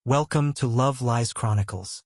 Welcome to Love Lies Chronicles.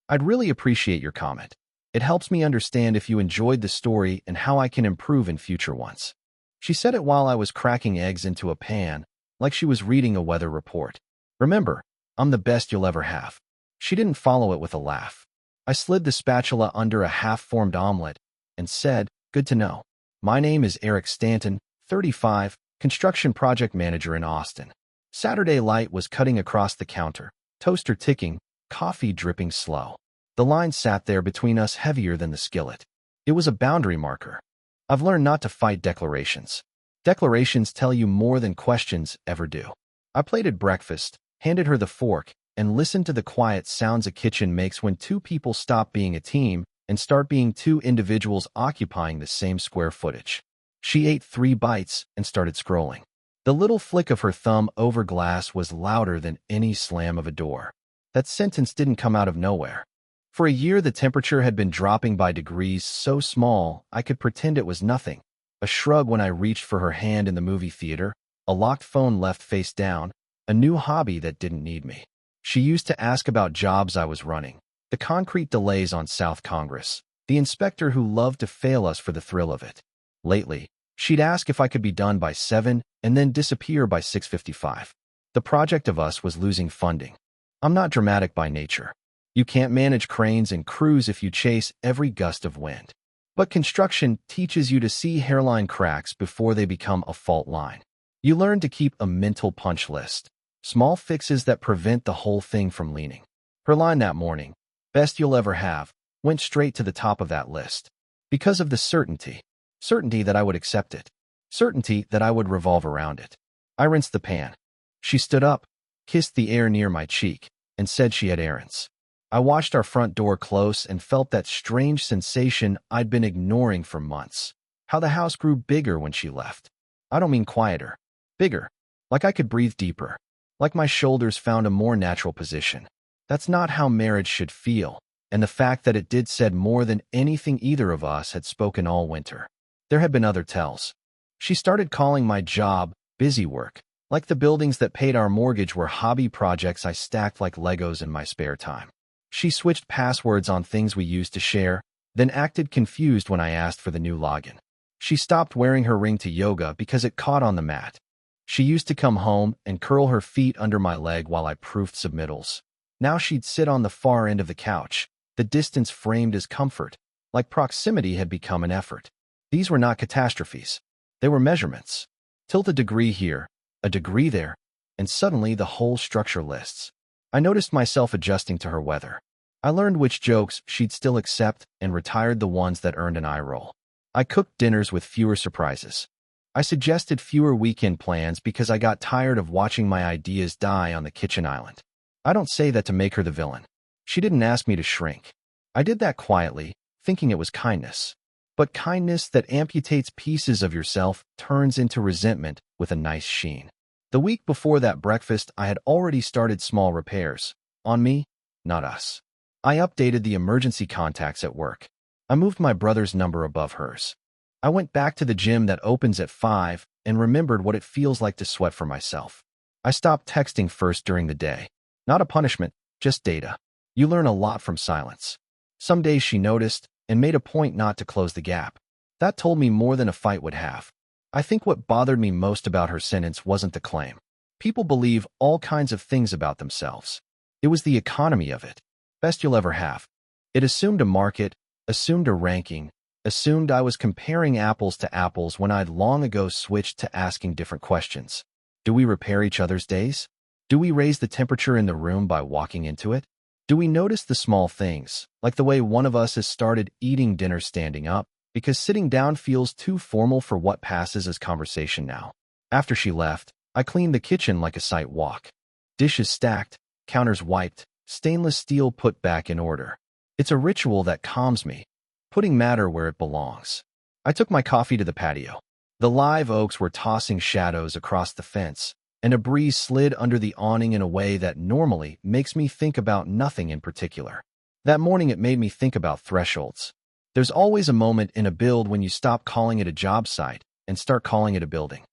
I'd really appreciate your comment. It helps me understand if you enjoyed the story and how I can improve in future ones. She said it while I was cracking eggs into a pan, like she was reading a weather report. Remember, I'm the best you'll ever have. She didn't follow it with a laugh. I slid the spatula under a half-formed omelet and said, "Good to know. My name is Eric Stanton, 35, construction project manager in Austin." Saturday light was cutting across the counter, toaster ticking, coffee dripping slow. The line sat there between us heavier than the skillet. It was a boundary marker. I've learned not to fight declarations. Declarations tell you more than questions ever do. I plated breakfast, handed her the fork, and listened to the quiet sounds a kitchen makes when two people stop being a team and start being two individuals occupying the same square footage. She ate 3 bites and started scrolling. The little flick of her thumb over glass was louder than any slam of a door. That sentence didn't come out of nowhere. For a year, the temperature had been dropping by degrees so small I could pretend it was nothing. A shrug when I reached for her hand in the movie theater, a locked phone left face down, a new hobby that didn't need me. She used to ask about jobs I was running, the concrete delays on South Congress, the inspector who loved to fail us for the thrill of it. Lately, she'd ask if I could be done by 7 and then disappear by 6:55. The project of us was losing funding. I'm not dramatic by nature. You can't manage cranes and crews if you chase every gust of wind. But construction teaches you to see hairline cracks before they become a fault line. You learn to keep a mental punch list, small fixes that prevent the whole thing from leaning. Her line that morning, "Best you'll ever have," went straight to the top of that list. Because of the certainty. Certainty that I would accept it. Certainty that I would revolve around it. I rinsed the pan. She stood up, kissed the air near my cheek, and said she had errands. I watched our front door close and felt that strange sensation I'd been ignoring for months. How the house grew bigger when she left. I don't mean quieter. Bigger. Like I could breathe deeper. Like my shoulders found a more natural position. That's not how marriage should feel, and the fact that it did said more than anything either of us had spoken all winter. There had been other tells. She started calling my job busy work, like the buildings that paid our mortgage were hobby projects I stacked like Legos in my spare time. She switched passwords on things we used to share, then acted confused when I asked for the new login. She stopped wearing her ring to yoga because it caught on the mat. She used to come home and curl her feet under my leg while I proofed submittals. Now she'd sit on the far end of the couch, the distance framed as comfort, like proximity had become an effort. These were not catastrophes. They were measurements. Tilt a degree here, a degree there, and suddenly the whole structure lists. I noticed myself adjusting to her weather. I learned which jokes she'd still accept and retired the ones that earned an eye roll. I cooked dinners with fewer surprises. I suggested fewer weekend plans because I got tired of watching my ideas die on the kitchen island. I don't say that to make her the villain. She didn't ask me to shrink. I did that quietly, thinking it was kindness. But kindness that amputates pieces of yourself turns into resentment with a nice sheen. The week before that breakfast, I had already started small repairs. On me, not us. I updated the emergency contacts at work. I moved my brother's number above hers. I went back to the gym that opens at 5 and remembered what it feels like to sweat for myself. I stopped texting first during the day. Not a punishment, just data. You learn a lot from silence. Some days she noticed and made a point not to close the gap. That told me more than a fight would have. I think what bothered me most about her sentence wasn't the claim. People believe all kinds of things about themselves. It was the economy of it. Best you'll ever have. It assumed a market, assumed a ranking, assumed I was comparing apples to apples when I'd long ago switched to asking different questions. Do we repair each other's days? Do we raise the temperature in the room by walking into it? Do we notice the small things, like the way one of us has started eating dinner standing up, because sitting down feels too formal for what passes as conversation now? After she left, I cleaned the kitchen like a site walk. Dishes stacked, counters wiped, stainless steel put back in order. It's a ritual that calms me, putting matter where it belongs. I took my coffee to the patio. The live oaks were tossing shadows across the fence, and a breeze slid under the awning in a way that normally makes me think about nothing in particular. That morning it made me think about thresholds. There's always a moment in a build when you stop calling it a job site and start calling it a building.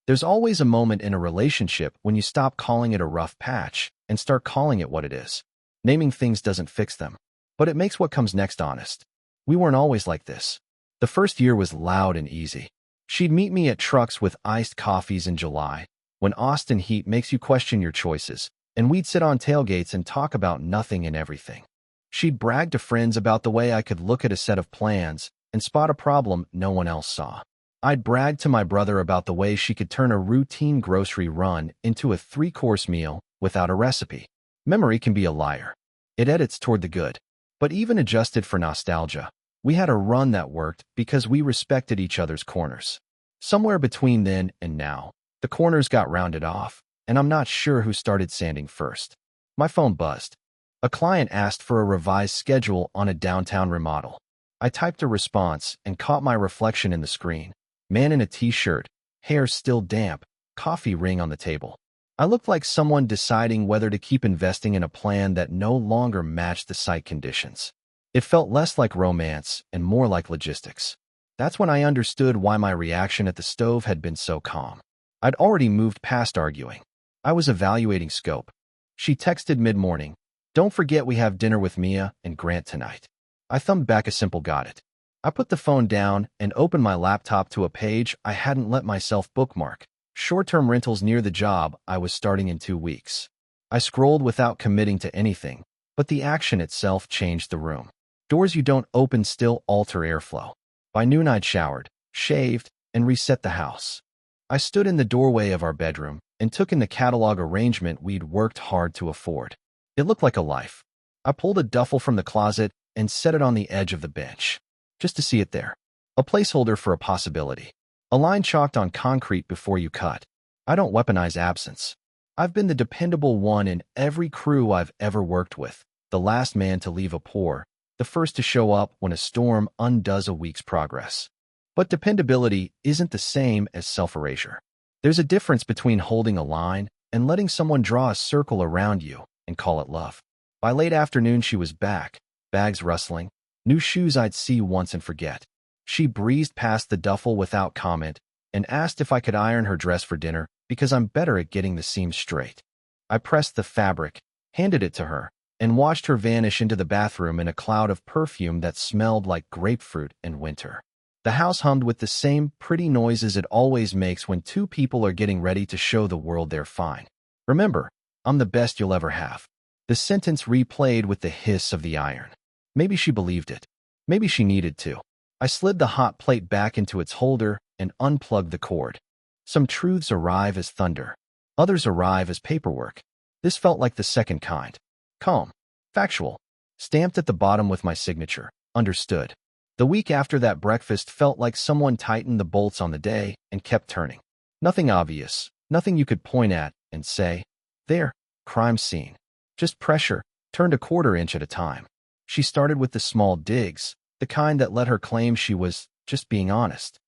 There's always a moment in a relationship when you stop calling it a rough patch and start calling it what it is. Naming things doesn't fix them, but it makes what comes next honest. We weren't always like this. The first year was loud and easy. She'd meet me at trucks with iced coffees in July, when Austin heat makes you question your choices, and we'd sit on tailgates and talk about nothing and everything. She'd brag to friends about the way I could look at a set of plans and spot a problem no one else saw. I'd brag to my brother about the way she could turn a routine grocery run into a 3-course meal without a recipe. Memory can be a liar. It edits toward the good. But even adjusted for nostalgia, we had a run that worked because we respected each other's corners. Somewhere between then and now, the corners got rounded off, and I'm not sure who started sanding first. My phone buzzed. A client asked for a revised schedule on a downtown remodel. I typed a response and caught my reflection in the screen. Man in a t-shirt, hair still damp, coffee ring on the table. I looked like someone deciding whether to keep investing in a plan that no longer matched the site conditions. It felt less like romance and more like logistics. That's when I understood why my reaction at the stove had been so calm. I'd already moved past arguing. I was evaluating scope. She texted mid-morning, "Don't forget we have dinner with Mia and Grant tonight." I thumbed back a simple got it. I put the phone down and opened my laptop to a page I hadn't let myself bookmark. Short-term rentals near the job I was starting in 2 weeks. I scrolled without committing to anything, but the action itself changed the room. Doors you don't open still alter airflow. By noon I'd showered, shaved, and reset the house. I stood in the doorway of our bedroom and took in the catalog arrangement we'd worked hard to afford. It looked like a life. I pulled a duffel from the closet and set it on the edge of the bench, just to see it there. A placeholder for a possibility. A line chalked on concrete before you cut. I don't weaponize absence. I've been the dependable one in every crew I've ever worked with, the last man to leave a pour, the first to show up when a storm undoes a week's progress. But dependability isn't the same as self-erasure. There's a difference between holding a line and letting someone draw a circle around you and call it love. By late afternoon, she was back, bags rustling, new shoes I'd see once and forget. She breezed past the duffel without comment and asked if I could iron her dress for dinner because I'm better at getting the seams straight. I pressed the fabric, handed it to her, and watched her vanish into the bathroom in a cloud of perfume that smelled like grapefruit and winter. The house hummed with the same pretty noises it always makes when two people are getting ready to show the world they're fine. Remember, I'm the best you'll ever have. The sentence replayed with the hiss of the iron. Maybe she believed it. Maybe she needed to. I slid the hot plate back into its holder and unplugged the cord. Some truths arrive as thunder. Others arrive as paperwork. This felt like the second kind. Calm. Factual. Stamped at the bottom with my signature. Understood. The week after that breakfast felt like someone tightened the bolts on the day and kept turning. Nothing obvious. Nothing you could point at and say, "There, crime scene." Just pressure, turned a quarter inch at a time. She started with the small digs, the kind that let her claim she was just being honest.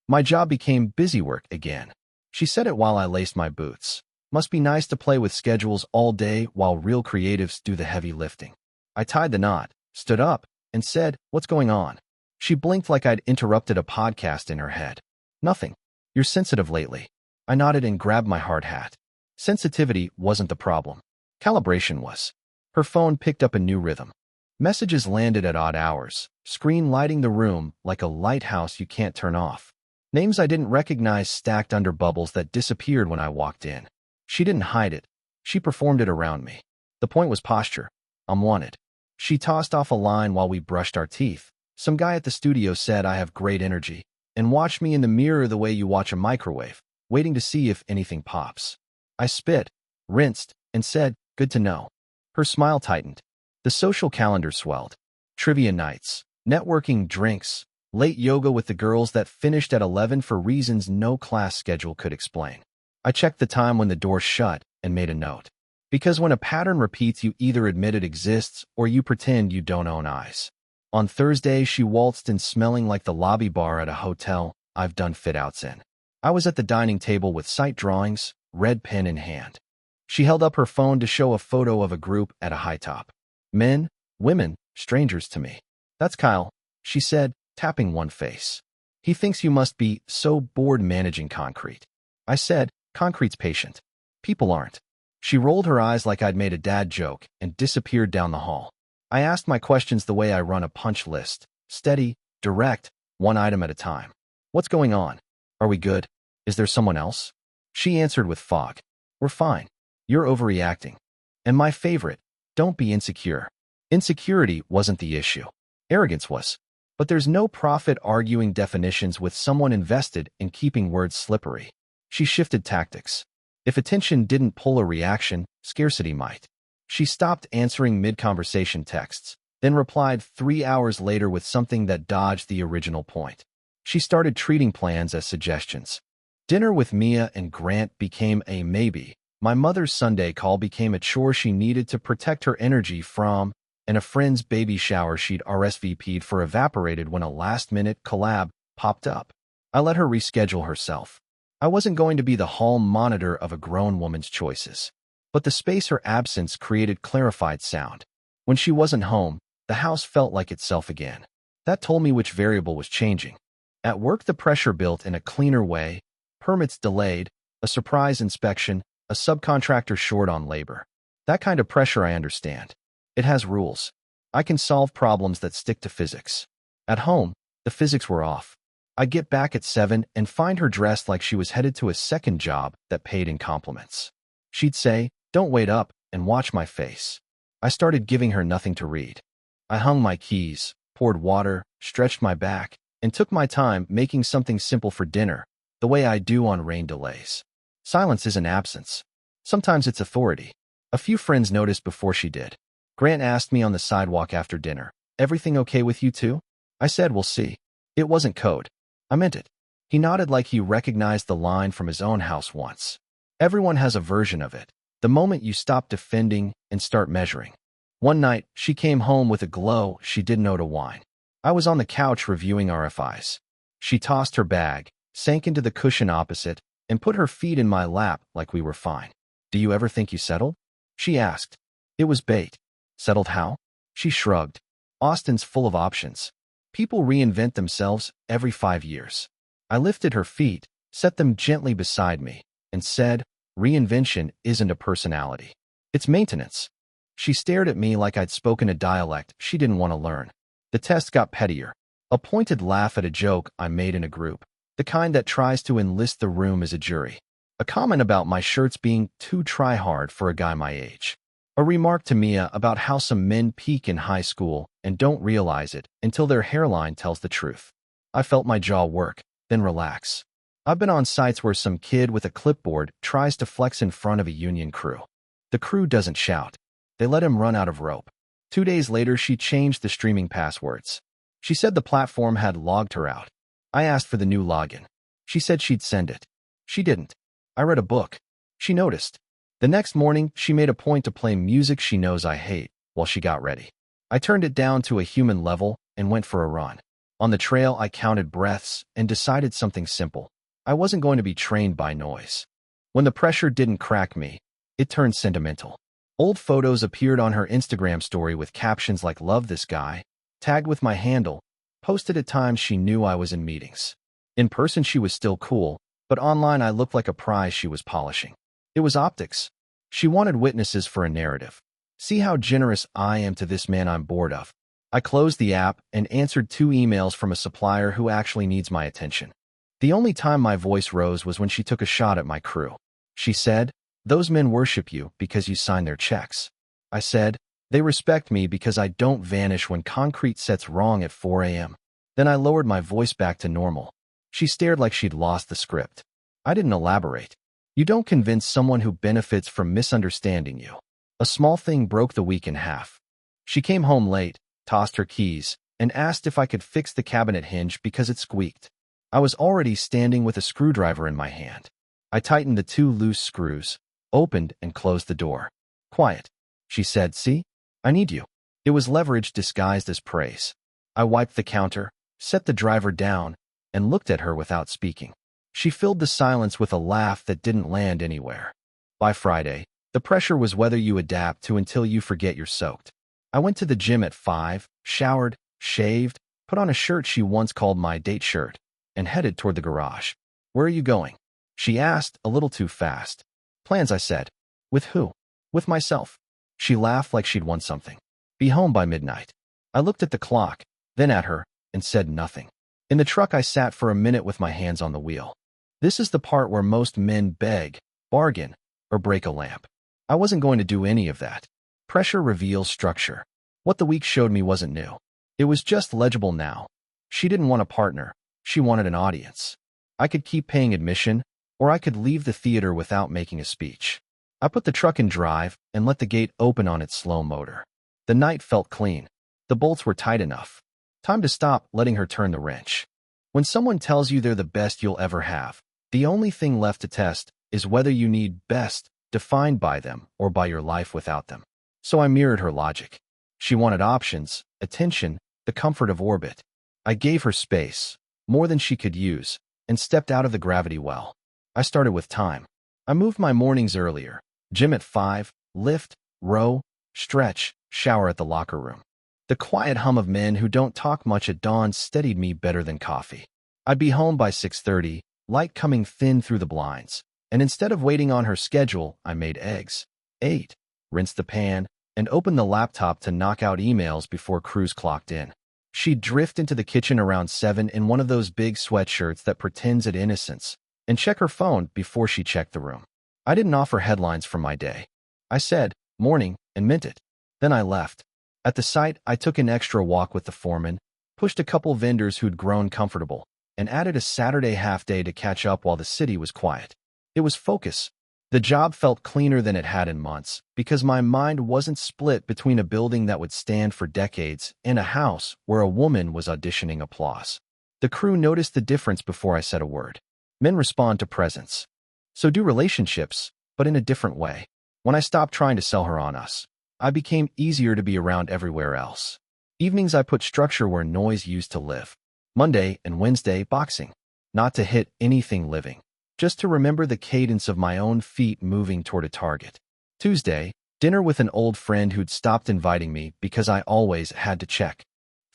My job became busy work again. She said it while I laced my boots. Must be nice to play with schedules all day while real creatives do the heavy lifting. I tied the knot, stood up, and said, "What's going on?" She blinked like I'd interrupted a podcast in her head. "Nothing. You're sensitive lately." I nodded and grabbed my hard hat. Sensitivity wasn't the problem. Calibration was. Her phone picked up a new rhythm. Messages landed at odd hours, screen lighting the room like a lighthouse you can't turn off. Names I didn't recognize stacked under bubbles that disappeared when I walked in. She didn't hide it. She performed it around me. The point was posture. I'm wanted. She tossed off a line while we brushed our teeth. Some guy at the studio said I have great energy, and watched me in the mirror the way you watch a microwave, waiting to see if anything pops. I spit, rinsed, and said, "Good to know." Her smile tightened. The social calendar swelled. Trivia nights, networking drinks, late yoga with the girls that finished at 11 for reasons no class schedule could explain. I checked the time when the door shut and made a note. Because when a pattern repeats, you either admit it exists or you pretend you don't own eyes. On Thursday, she waltzed in smelling like the lobby bar at a hotel I've done fit-outs in. I was at the dining table with sight drawings, red pen in hand. She held up her phone to show a photo of a group at a high top. Men, women, strangers to me. "That's Kyle," she said, tapping one face. "He thinks you must be so bored managing concrete." I said, "Concrete's patient. People aren't." She rolled her eyes like I'd made a dad joke and disappeared down the hall. I asked my questions the way I run a punch list. Steady, direct, one item at a time. What's going on? Are we good? Is there someone else? She answered with fog. We're fine. You're overreacting. And my favorite, don't be insecure. Insecurity wasn't the issue. Arrogance was. But there's no profit arguing definitions with someone invested in keeping words slippery. She shifted tactics. If attention didn't pull a reaction, scarcity might. She stopped answering mid-conversation texts, then replied 3 hours later with something that dodged the original point. She started treating plans as suggestions. Dinner with Mia and Grant became a maybe. My mother's Sunday call became a chore she needed to protect her energy from, and a friend's baby shower she'd RSVP'd for evaporated when a last-minute collab popped up. I let her reschedule herself. I wasn't going to be the hall monitor of a grown woman's choices. But the space her absence created clarified sound. When she wasn't home, the house felt like itself again. That told me which variable was changing. At work, the pressure built in a cleaner way. Permits delayed, a surprise inspection, a subcontractor short on labor. That kind of pressure I understand. It has rules. I can solve problems that stick to physics. At home, the physics were off. I'd get back at 7 and find her dressed like she was headed to a second job that paid in compliments. She'd say, "Don't wait up," and watch my face. I started giving her nothing to read. I hung my keys, poured water, stretched my back, and took my time making something simple for dinner, the way I do on rain delays. Silence isn't absence. Sometimes it's authority. A few friends noticed before she did. Grant asked me on the sidewalk after dinner, "Everything okay with you too?" I said, "We'll see." It wasn't code. I meant it. He nodded like he recognized the line from his own house once. Everyone has a version of it. The moment you stop defending and start measuring. One night, she came home with a glow she didn't know to whine. I was on the couch reviewing RFIs. She tossed her bag, sank into the cushion opposite, and put her feet in my lap like we were fine. "Do you ever think you settled?" she asked. It was bait. Settled how? She shrugged. Austin's full of options. People reinvent themselves every 5 years. I lifted her feet, set them gently beside me, and said, "Reinvention isn't a personality. It's maintenance." She stared at me like I'd spoken a dialect she didn't want to learn. The test got pettier. A pointed laugh at a joke I made in a group, the kind that tries to enlist the room as a jury. A comment about my shirts being too try-hard for a guy my age. A remark to Mia about how some men peak in high school and don't realize it until their hairline tells the truth. I felt my jaw work, then relax. I've been on sites where some kid with a clipboard tries to flex in front of a union crew. The crew doesn't shout. They let him run out of rope. 2 days later, she changed the streaming passwords. She said the platform had logged her out. I asked for the new login. She said she'd send it. She didn't. I read a book. She noticed. The next morning, she made a point to play music she knows I hate while she got ready. I turned it down to a human level and went for a run. On the trail, I counted breaths and decided something simple. I wasn't going to be trained by noise. When the pressure didn't crack me, it turned sentimental. Old photos appeared on her Instagram story with captions like "Love this guy," tagged with my handle, posted at times she knew I was in meetings. In person, she was still cool, but online I looked like a prize she was polishing. It was optics. She wanted witnesses for a narrative. "See how generous I am to this man I'm bored of." I closed the app and answered 2 emails from a supplier who actually needs my attention. The only time my voice rose was when she took a shot at my crew. She said, "Those men worship you because you sign their checks." I said, "They respect me because I don't vanish when concrete sets wrong at 4 a.m. Then I lowered my voice back to normal. She stared like she'd lost the script. I didn't elaborate. You don't convince someone who benefits from misunderstanding you. A small thing broke the week in half. She came home late, tossed her keys, and asked if I could fix the cabinet hinge because it squeaked. I was already standing with a screwdriver in my hand. I tightened the 2 loose screws, opened and closed the door. "Quiet," she said. "See? I need you." It was leverage disguised as praise. I wiped the counter, set the driver down, and looked at her without speaking. She filled the silence with a laugh that didn't land anywhere. By Friday, the pressure was whether you adapt to until you forget you're soaked. I went to the gym at 5, showered, shaved, put on a shirt she once called my date shirt, and headed toward the garage. "Where are you going?" she asked, a little too fast. "Plans," I said. With who? With myself. She laughed like she'd won something. Be home by midnight. I looked at the clock, then at her, and said nothing. In the truck, I sat for a minute with my hands on the wheel. This is the part where most men beg, bargain, or break a lamp. I wasn't going to do any of that. Pressure reveals structure. What the week showed me wasn't new. It was just legible now. She didn't want a partner. She wanted an audience. I could keep paying admission, or I could leave the theater without making a speech. I put the truck in drive and let the gate open on its slow motor. The night felt clean. The bolts were tight enough. Time to stop letting her turn the wrench. When someone tells you they're the best you'll ever have, the only thing left to test is whether you need best defined by them or by your life without them. So I mirrored her logic. She wanted options, attention, the comfort of orbit. I gave her space, more than she could use, and stepped out of the gravity well. I started with time. I moved my mornings earlier. Gym at 5, lift, row, stretch, shower at the locker room. The quiet hum of men who don't talk much at dawn steadied me better than coffee. I'd be home by 6:30, light coming thin through the blinds, and instead of waiting on her schedule, I made eggs, ate, rinsed the pan, and opened the laptop to knock out emails before Cruz clocked in. She'd drift into the kitchen around 7 in one of those big sweatshirts that pretends at innocence, and check her phone before she checked the room. I didn't offer headlines from my day. I said, "Morning," and meant it. Then I left. At the site, I took an extra walk with the foreman, pushed a couple vendors who'd grown comfortable, and added a Saturday half-day to catch up while the city was quiet. It was focus. The job felt cleaner than it had in months, because my mind wasn't split between a building that would stand for decades and a house where a woman was auditioning applause. The crew noticed the difference before I said a word. Men respond to presence. So do relationships, but in a different way. When I stopped trying to sell her on us, I became easier to be around everywhere else. Evenings, I put structure where noise used to live. Monday and Wednesday, boxing. Not to hit anything living, just to remember the cadence of my own feet moving toward a target. Tuesday, dinner with an old friend who'd stopped inviting me because I always had to check.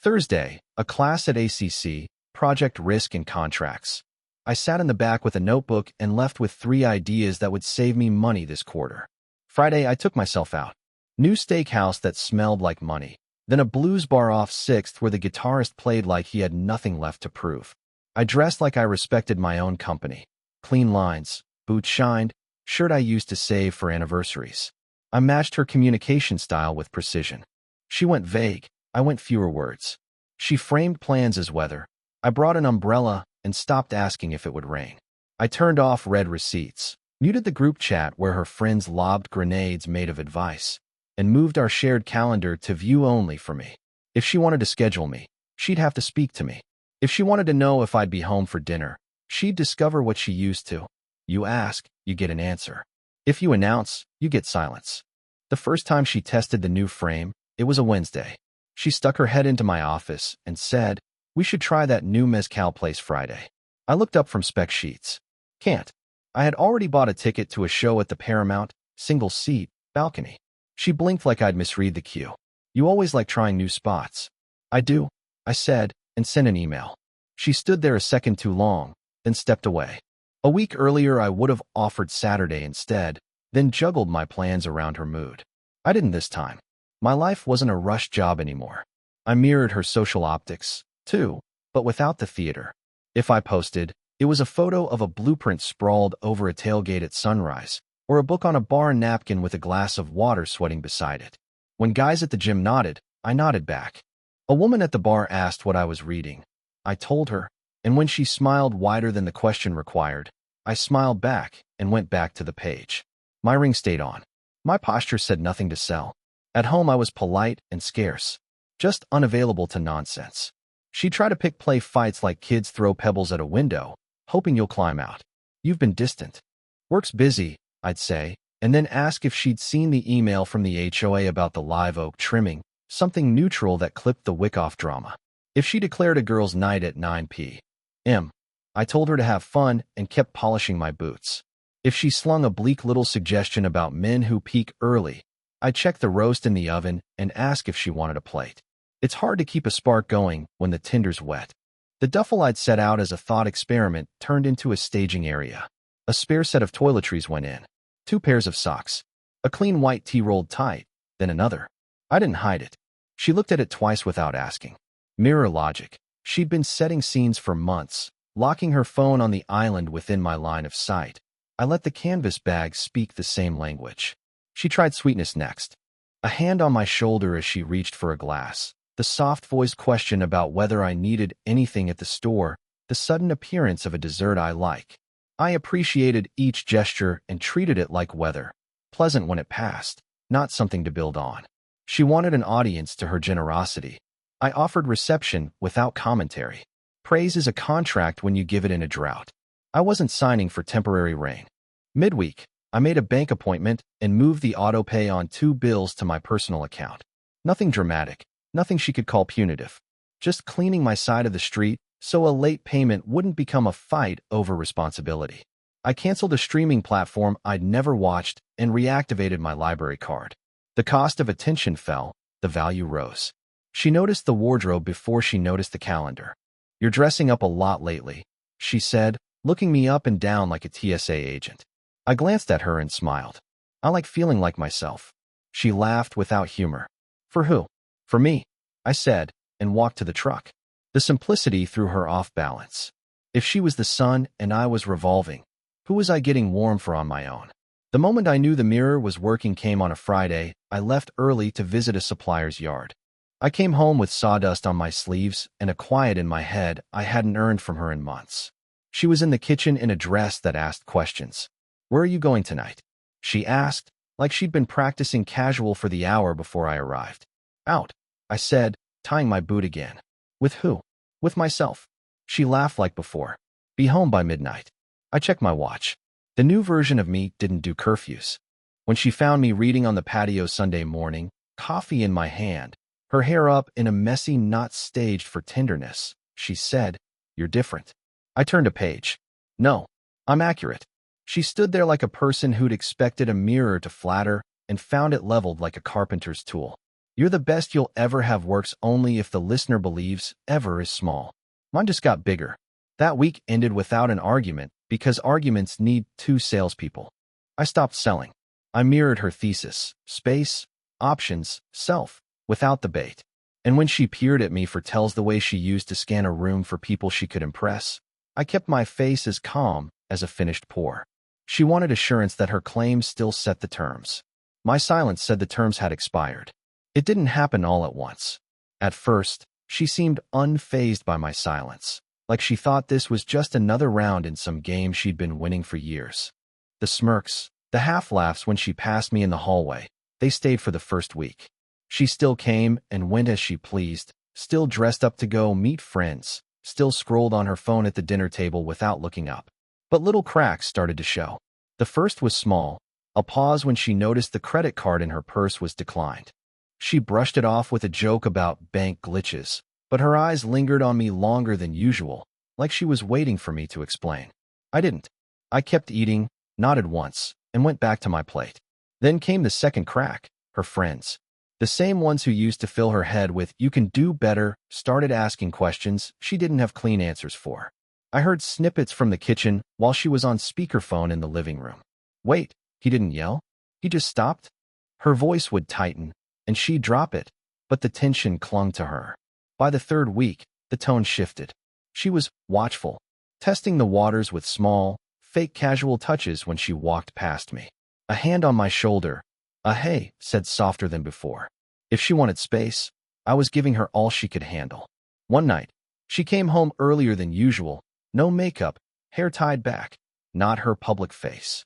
Thursday, a class at ACC, project risk and contracts. I sat in the back with a notebook and left with 3 ideas that would save me money this quarter. Friday, I took myself out. New steakhouse that smelled like money. Then a blues bar off 6th where the guitarist played like he had nothing left to prove. I dressed like I respected my own company. Clean lines, boots shined, shirt I used to save for anniversaries. I matched her communication style with precision. She went vague, I went fewer words. She framed plans as weather. I brought an umbrella and stopped asking if it would rain. I turned off read receipts, muted the group chat where her friends lobbed grenades made of advice, and moved our shared calendar to view only for me. If she wanted to schedule me, she'd have to speak to me. If she wanted to know if I'd be home for dinner, she'd discover what she used to. You ask, you get an answer. If you announce, you get silence. The first time she tested the new frame, it was a Wednesday. She stuck her head into my office and said, "We should try that new mezcal place Friday." I looked up from spec sheets. Can't. I had already bought a ticket to a show at the Paramount, single seat, balcony. She blinked like I'd misread the cue. "You always like trying new spots." "I do," I said, and sent an email. She stood there a second too long, then stepped away. A week earlier, I would have offered Saturday instead, then juggled my plans around her mood. I didn't this time. My life wasn't a rush job anymore. I mirrored her social optics, too, but without the theater. If I posted, it was a photo of a blueprint sprawled over a tailgate at sunrise, or a book on a bar napkin with a glass of water sweating beside it. When guys at the gym nodded, I nodded back. A woman at the bar asked what I was reading. I told her, and when she smiled wider than the question required, I smiled back and went back to the page. My ring stayed on. My posture said nothing to sell. At home, I was polite and scarce, just unavailable to nonsense. She tried to play fights like kids throw pebbles at a window, hoping you'll climb out. "You've been distant." "Work's busy," I'd say, and then ask if she'd seen the email from the HOA about the live oak trimming, something neutral that clipped the wick-off drama. If she declared a girls' night at 9 p.m., I told her to have fun and kept polishing my boots. If she slung a bleak little suggestion about men who peak early, I'd check the roast in the oven and ask if she wanted a plate. It's hard to keep a spark going when the tinder's wet. The duffel I'd set out as a thought experiment turned into a staging area. A spare set of toiletries went in. 2 pairs of socks. A clean white tee rolled tight, then another. I didn't hide it. She looked at it twice without asking. Mirror logic. She'd been setting scenes for months, locking her phone on the island within my line of sight. I let the canvas bag speak the same language. She tried sweetness next. A hand on my shoulder as she reached for a glass. The soft-voiced question about whether I needed anything at the store. The sudden appearance of a dessert I like. I appreciated each gesture and treated it like weather. Pleasant when it passed, not something to build on. She wanted an audience to her generosity. I offered reception without commentary. Praise is a contract when you give it in a drought. I wasn't signing for temporary rain. Midweek, I made a bank appointment and moved the auto-pay on 2 bills to my personal account. Nothing dramatic, nothing she could call punitive. Just cleaning my side of the street so a late payment wouldn't become a fight over responsibility. I canceled a streaming platform I'd never watched and reactivated my library card. The cost of attention fell, the value rose. She noticed the wardrobe before she noticed the calendar. "You're dressing up a lot lately," she said, looking me up and down like a TSA agent. I glanced at her and smiled. "I like feeling like myself." She laughed without humor. "For who?" "For me," I said, and walked to the truck. The simplicity threw her off balance. If she was the sun and I was revolving, who was I getting warm for on my own? The moment I knew the mirror was working came on a Friday. I left early to visit a supplier's yard. I came home with sawdust on my sleeves and a quiet in my head I hadn't earned from her in months. She was in the kitchen in a dress that asked questions. "Where are you going tonight?" she asked, like she'd been practicing casual for the hour before I arrived. "Out," I said, tying my boot again. "With who?" "With myself." She laughed like before. "Be home by midnight." I checked my watch. The new version of me didn't do curfews. When she found me reading on the patio Sunday morning, coffee in my hand, her hair up in a messy knot staged for tenderness, she said, "You're different." I turned a page. "No, I'm accurate." She stood there like a person who'd expected a mirror to flatter and found it leveled like a carpenter's tool. "You're the best you'll ever have" works only if the listener believes ever is small. Mine just got bigger. That week ended without an argument because arguments need 2 salespeople. I stopped selling. I mirrored her thesis: space, options, self, without the bait. And when she peered at me for tells the way she used to scan a room for people she could impress, I kept my face as calm as a finished pour. She wanted assurance that her claims still set the terms. My silence said the terms had expired. It didn't happen all at once. At first, she seemed unfazed by my silence, like she thought this was just another round in some game she'd been winning for years. The smirks, the half-laughs when she passed me in the hallway, they stayed for the first week. She still came and went as she pleased, still dressed up to go meet friends, still scrolled on her phone at the dinner table without looking up. But little cracks started to show. The first was small, a pause when she noticed the credit card in her purse was declined. She brushed it off with a joke about bank glitches, but her eyes lingered on me longer than usual, like she was waiting for me to explain. I didn't. I kept eating, nodded once, and went back to my plate. Then came the second crack. Her friends, the same ones who used to fill her head with "you can do better," started asking questions she didn't have clean answers for. I heard snippets from the kitchen while she was on speakerphone in the living room. "Wait, he didn't yell? He just stopped?" Her voice would tighten, and she'd drop it, but the tension clung to her. By the 3rd week, the tone shifted. She was watchful, testing the waters with small, fake casual touches when she walked past me. A hand on my shoulder, a "hey," said softer than before. If she wanted space, I was giving her all she could handle. One night, she came home earlier than usual, no makeup, hair tied back, not her public face.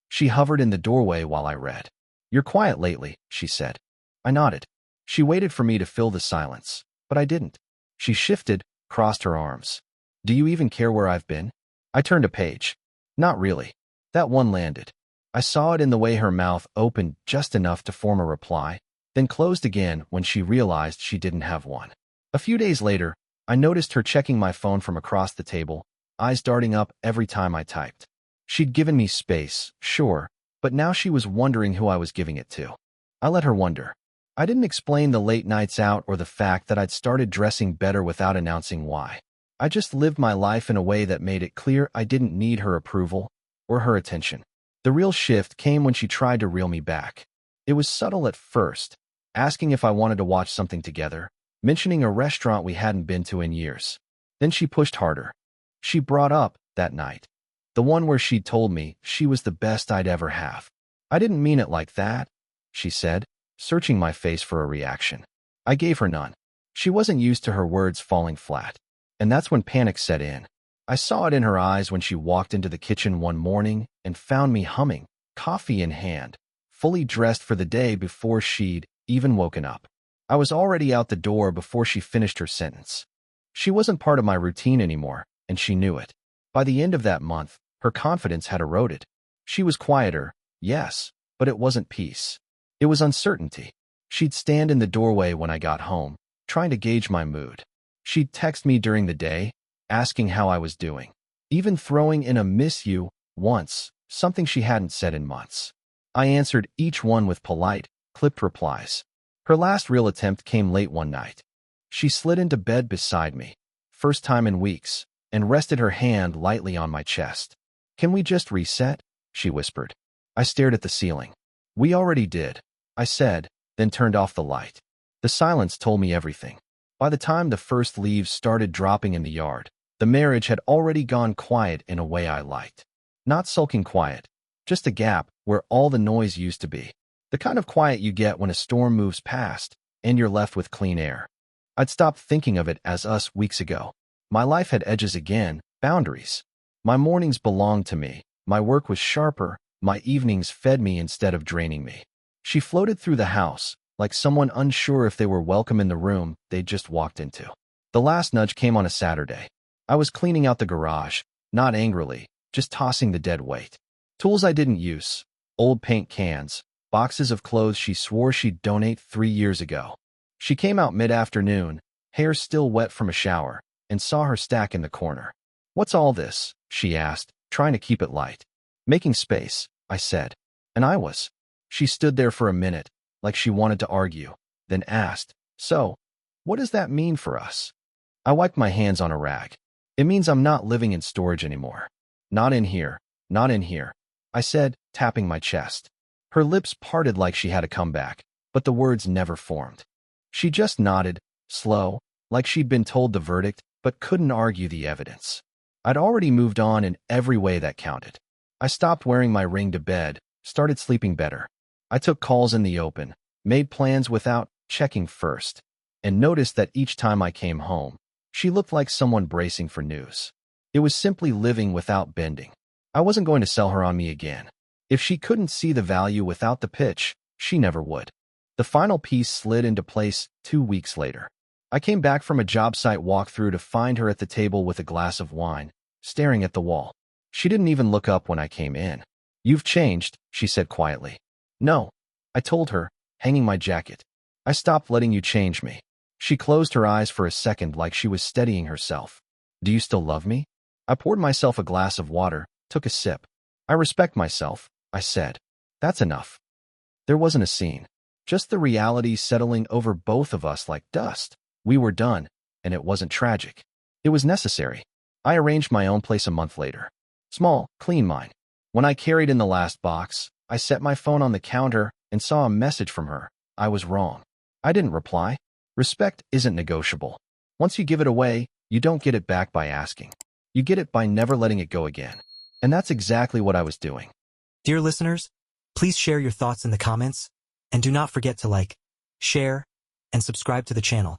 She hovered in the doorway while I read. "You're quiet lately," she said. I nodded. She waited for me to fill the silence, but I didn't. She shifted, crossed her arms. "Do you even care where I've been?" I turned a page. "Not really." That one landed. I saw it in the way her mouth opened just enough to form a reply, then closed again when she realized she didn't have one. A few days later, I noticed her checking my phone from across the table, eyes darting up every time I typed. She'd given me space, sure, but now she was wondering who I was giving it to. I let her wonder. I didn't explain the late nights out or the fact that I'd started dressing better without announcing why. I just lived my life in a way that made it clear I didn't need her approval or her attention. The real shift came when she tried to reel me back. It was subtle at first, asking if I wanted to watch something together, mentioning a restaurant we hadn't been to in years. Then she pushed harder. She brought up that night, the one where she'd told me she was the best I'd ever have. I didn't mean it like that, she said, searching my face for a reaction. I gave her none. She wasn't used to her words falling flat. And that's when panic set in. I saw it in her eyes when she walked into the kitchen one morning and found me humming, coffee in hand, fully dressed for the day before she'd even woken up. I was already out the door before she finished her sentence. She wasn't part of my routine anymore, and she knew it. By the end of that month, her confidence had eroded. She was quieter, yes, but it wasn't peace. It was uncertainty. She'd stand in the doorway when I got home, trying to gauge my mood. She'd text me during the day, asking how I was doing, even throwing in a miss you once, something she hadn't said in months. I answered each one with polite, clipped replies. Her last real attempt came late one night. She slid into bed beside me, first time in weeks, and rested her hand lightly on my chest. "Can we just reset?" she whispered. I stared at the ceiling. "We already did," I said, then turned off the light. The silence told me everything. By the time the first leaves started dropping in the yard, the marriage had already gone quiet in a way I liked. Not sulking quiet, just a gap where all the noise used to be. The kind of quiet you get when a storm moves past and you're left with clean air. I'd stopped thinking of it as us weeks ago. My life had edges again, boundaries. My mornings belonged to me. My work was sharper. My evenings fed me instead of draining me. She floated through the house, like someone unsure if they were welcome in the room they'd just walked into. The last nudge came on a Saturday. I was cleaning out the garage, not angrily, just tossing the dead weight. Tools I didn't use, old paint cans, boxes of clothes she swore she'd donate 3 years ago. She came out mid-afternoon, hair still wet from a shower, and saw her stack in the corner. "What's all this?" she asked, trying to keep it light. "Making space," I said. And I was. She stood there for a minute, like she wanted to argue, then asked, "So, what does that mean for us?" I wiped my hands on a rag. "It means I'm not living in storage anymore. Not in here, not in here," I said, tapping my chest. Her lips parted like she had a comeback, but the words never formed. She just nodded, slow, like she'd been told the verdict, but couldn't argue the evidence. I'd already moved on in every way that counted. I stopped wearing my ring to bed, started sleeping better. I took calls in the open, made plans without checking first, and noticed that each time I came home, she looked like someone bracing for news. It was simply living without bending. I wasn't going to sell her on me again. If she couldn't see the value without the pitch, she never would. The final piece slid into place 2 weeks later. I came back from a job site walkthrough to find her at the table with a glass of wine, staring at the wall. She didn't even look up when I came in. "You've changed," she said quietly. "No," I told her, hanging my jacket. "I stopped letting you change me." She closed her eyes for a second like she was steadying herself. "Do you still love me?" I poured myself a glass of water, took a sip. "I respect myself," I said. "That's enough." There wasn't a scene, just the reality settling over both of us like dust. We were done, and it wasn't tragic. It was necessary. I arranged my own place a month later. Small, clean mine. When I carried in the last box, I set my phone on the counter and saw a message from her. I was wrong. I didn't reply. Respect isn't negotiable. Once you give it away, you don't get it back by asking. You get it by never letting it go again. And that's exactly what I was doing. Dear listeners, please share your thoughts in the comments, and do not forget to like, share, and subscribe to the channel.